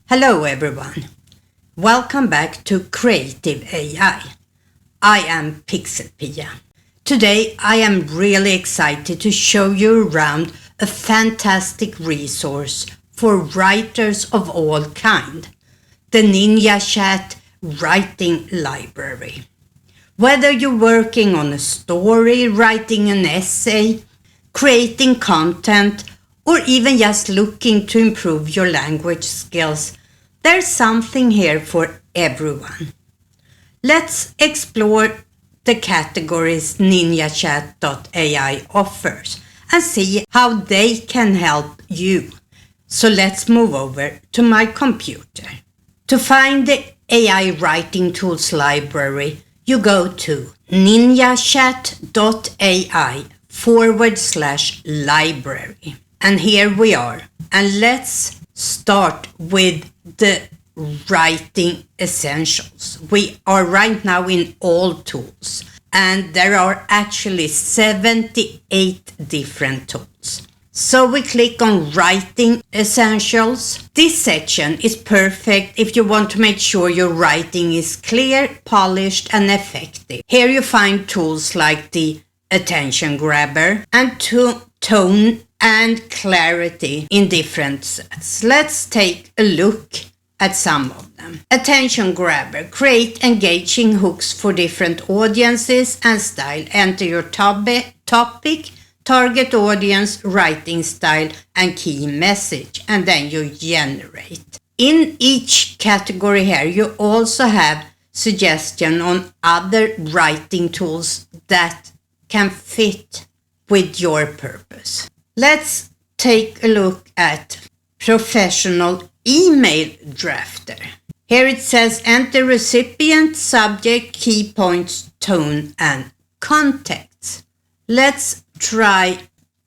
Hello everyone. Welcome back to Creative AI. I am PixelPia. Today I am really excited to show you around a fantastic resource for writers of all kind, the Ninjachat writing library. Whether you're working on a story, writing an essay, creating content, or even just looking to improve your language skills, there's something here for everyone. Let's explore the categories Ninjachat.ai offers and see how they can help you. So let's move over to my computer. To find the AI Writing Tools library, you go to ninjachat.ai/library. And here we are. And let's start with the writing essentials. We are right now in all tools. And there are actually 78 different tools. So we click on Writing Essentials. This section is perfect if you want to make sure your writing is clear, polished, and effective. Here you find tools like the attention grabber and tone and clarity in different sets. Let's take a look at some of them. Attention grabber. Create engaging hooks for different audiences and style. Enter your topic, target audience, writing style, and key message, and then you generate. In each category here, you also have suggestion on other writing tools that can fit with your purpose. Let's take a look at professional email drafter. Here it says enter recipient, subject, key points, tone, and context. Let's try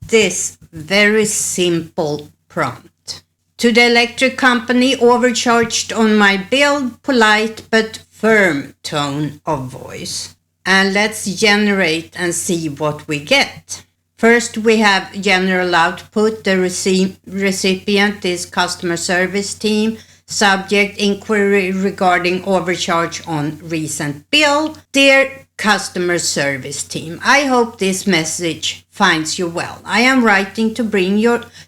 this very simple prompt. To the electric company, overcharged on my bill, polite but firm tone of voice. And let's generate and see what we get. First, we have general output. The recipient is customer service team. Subject, inquiry regarding overcharge on recent bill. Dear customer service team, I hope this message finds you well. I am writing to bring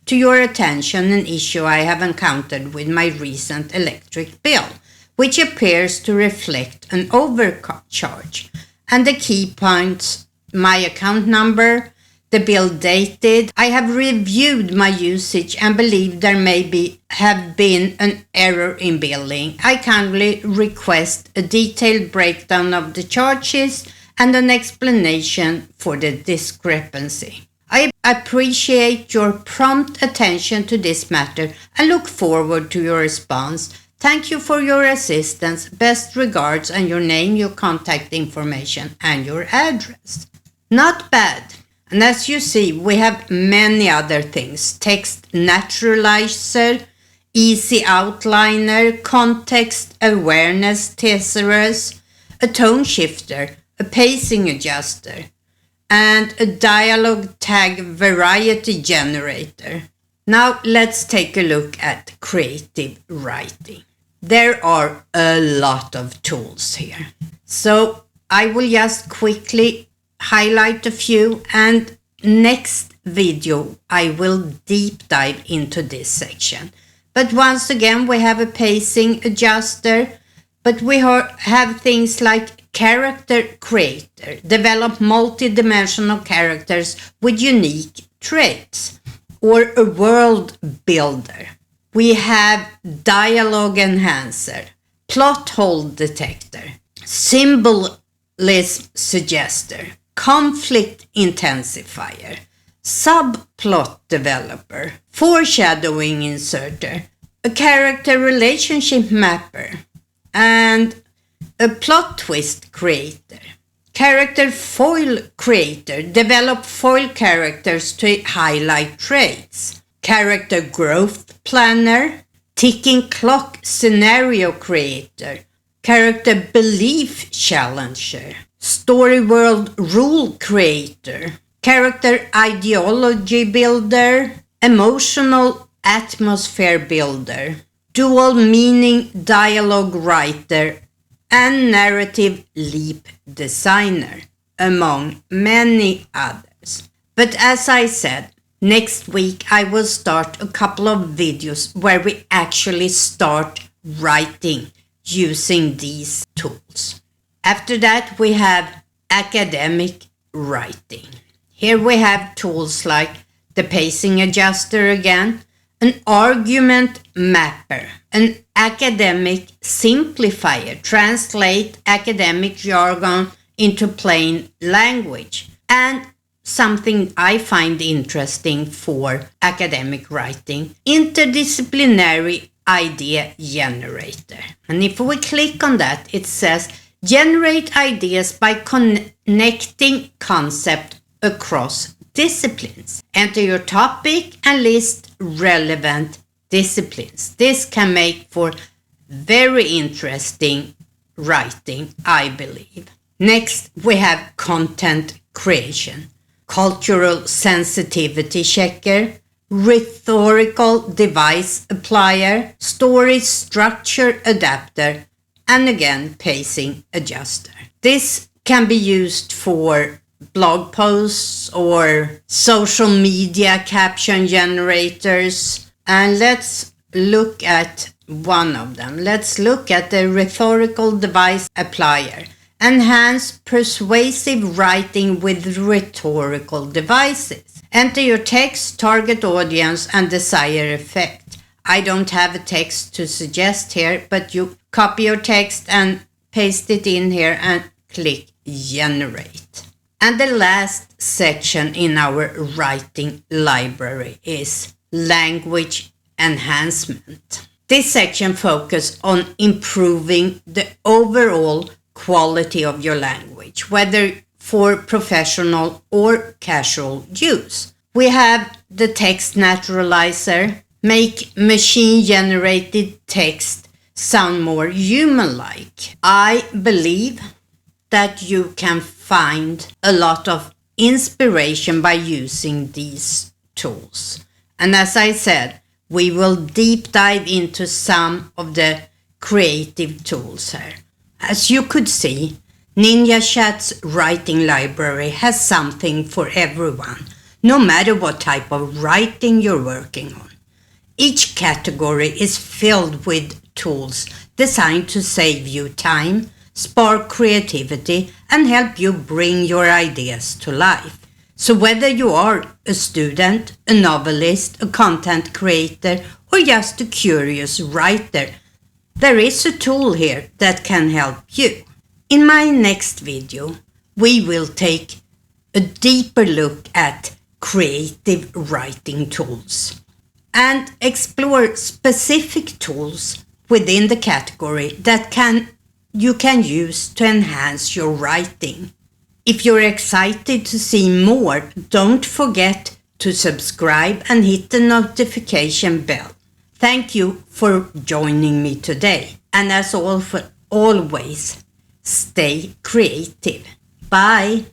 to your attention an issue I have encountered with my recent electric bill, which appears to reflect an overcharge. And the key points, my account number, the bill dated. I have reviewed my usage and believe there may have been an error in billing. I kindly request a detailed breakdown of the charges and an explanation for the discrepancy. I appreciate your prompt attention to this matter and look forward to your response. Thank you for your assistance. Best regards, and your name, your contact information, and your address. Not bad. And as you see, we have many other things. Text naturalizer, easy outliner, context awareness thesaurus, a tone shifter, a pacing adjuster, and a dialogue tag variety generator. Now let's take a look at creative writing. There are a lot of tools here. So I will just quickly highlight a few, and next video I will deep dive into this section. But once again, we have a pacing adjuster, but we have things like character creator, develop multi-dimensional characters with unique traits, or a world builder. We have dialogue enhancer, plot hole detector, symbolism suggester, conflict intensifier, subplot developer, foreshadowing inserter, a character relationship mapper, and a plot twist creator. Character foil creator, develop foil characters to highlight traits. Character growth planner, ticking clock scenario creator, character belief challenger, story world rule creator, character ideology builder, emotional atmosphere builder, dual meaning dialogue writer, and narrative leap designer, among many others. But as I said, next week I will start a couple of videos where we actually start writing using these tools. After that, we have academic writing. Here we have tools like the pacing adjuster again, an argument mapper, an academic simplifier, translate academic jargon into plain language, and something I find interesting for academic writing, interdisciplinary idea generator. And if we click on that, it says generate ideas by connecting concept across disciplines. Enter your topic and list relevant disciplines. This can make for very interesting writing, I believe. Next, we have content creation, cultural sensitivity checker, rhetorical device applier, story structure adapter, and again, pacing adjuster. This can be used for blog posts or social media caption generators. And let's look at one of them. Let's look at the rhetorical device applier. Enhance persuasive writing with rhetorical devices. Enter your text, target audience, and desired effect. I don't have a text to suggest here, but you copy your text and paste it in here and click generate. And the last section in our writing library is language enhancement. This section focuses on improving the overall quality of your language, whether for professional or casual use. We have the text naturalizer, make machine-generated text sound more human-like. I believe that you can find a lot of inspiration by using these tools. And as I said, we will deep dive into some of the creative tools here. As you could see, Ninjachat's writing library has something for everyone, no matter what type of writing you're working on. Each category is filled with tools designed to save you time, spark creativity, and help you bring your ideas to life. So whether you are a student, a novelist, a content creator, or just a curious writer, there is a tool here that can help you. In my next video, we will take a deeper look at creative writing tools and explore specific tools within the category that you can use to enhance your writing. If you're excited to see more, don't forget to subscribe and hit the notification bell. Thank you for joining me today. And as always, stay creative. Bye.